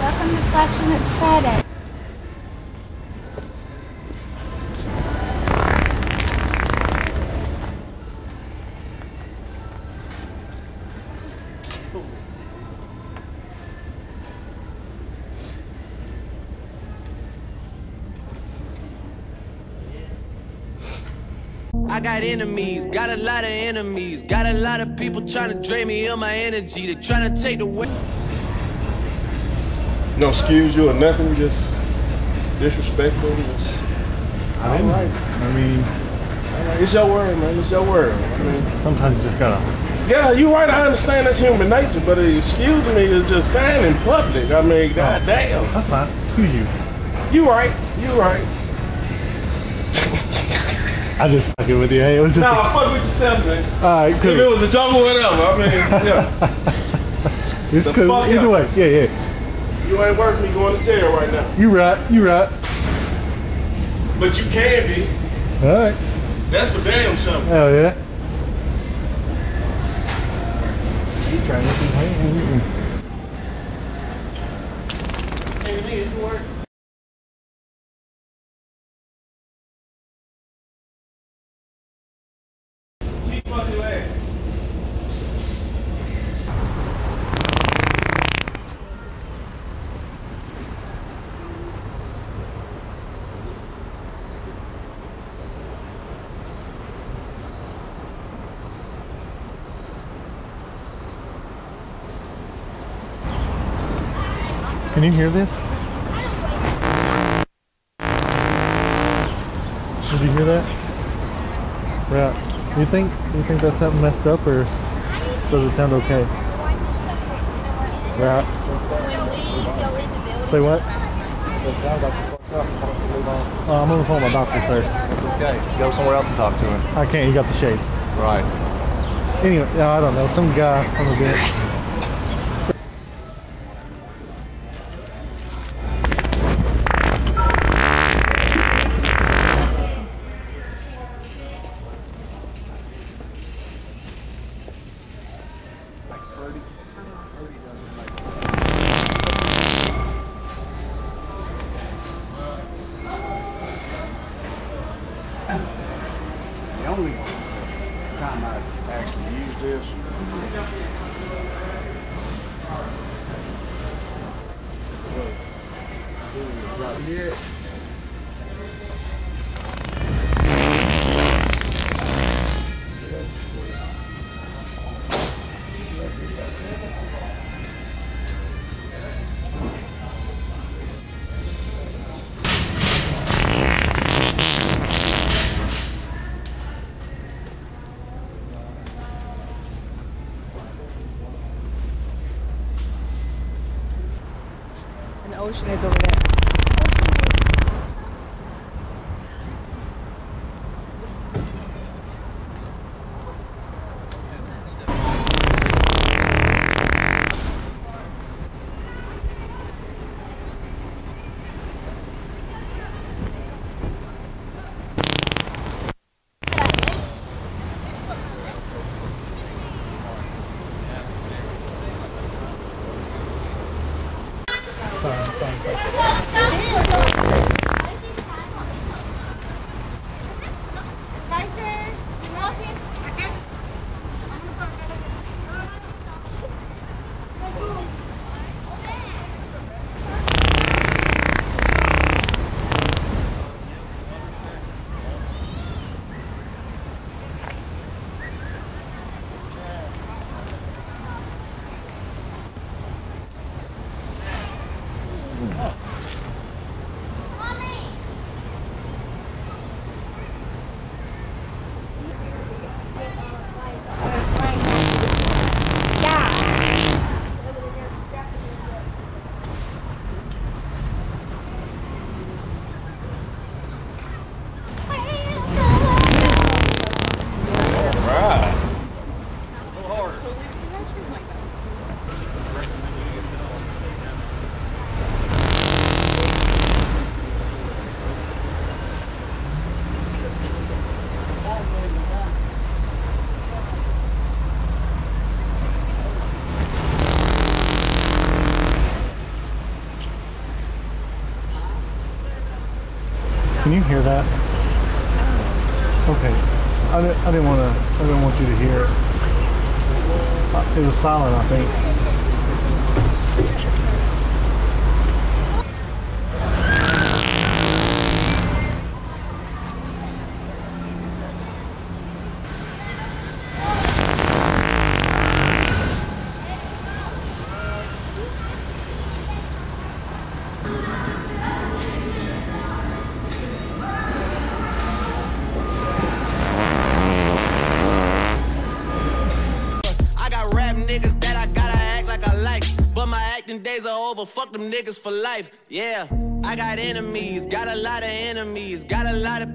Welcome to Flatulence Friday. I got enemies, got a lot of enemies, got a lot of people trying to drain me of my energy. They're trying to take away. No excuse you or nothing, just disrespectful. Just, I mean, it's your word, man. It's your word. I mean, sometimes you just gotta. Yeah, you're right. I understand that's human nature, but excuse me is just fine in public. I mean, goddamn. That's fine. Excuse you. You right. You right. I just fucking with you. Hey, it was just. No, I fuck with yourself, man. Alright, cool. If it was a joke or whatever, I mean, yeah. It's cool. Either way, yeah. You ain't worth me going to jail right now. You right. But you can be. Alright. That's for damn sure. Hell yeah. You trying to see hands? Hey, niggas, you work. Keep fucking laughing. Can you hear this? Did you hear that? Yeah. You think that's something messed up, or does it sound okay? Yeah. Say what? I'm on the phone with my doctor, sir. It's okay. Go somewhere else and talk to him. I can't. You got the shade. Right. Anyway, I don't know. Some guy on the bench. The only time I actually use this yeah. And the ocean is over there. Can you hear that? Okay. I didn't want you to hear it. It was silent, I think. Niggas that I gotta act like I like, but my acting days are over, fuck them niggas for life. Yeah, I got enemies, got a lot of enemies, got a lot of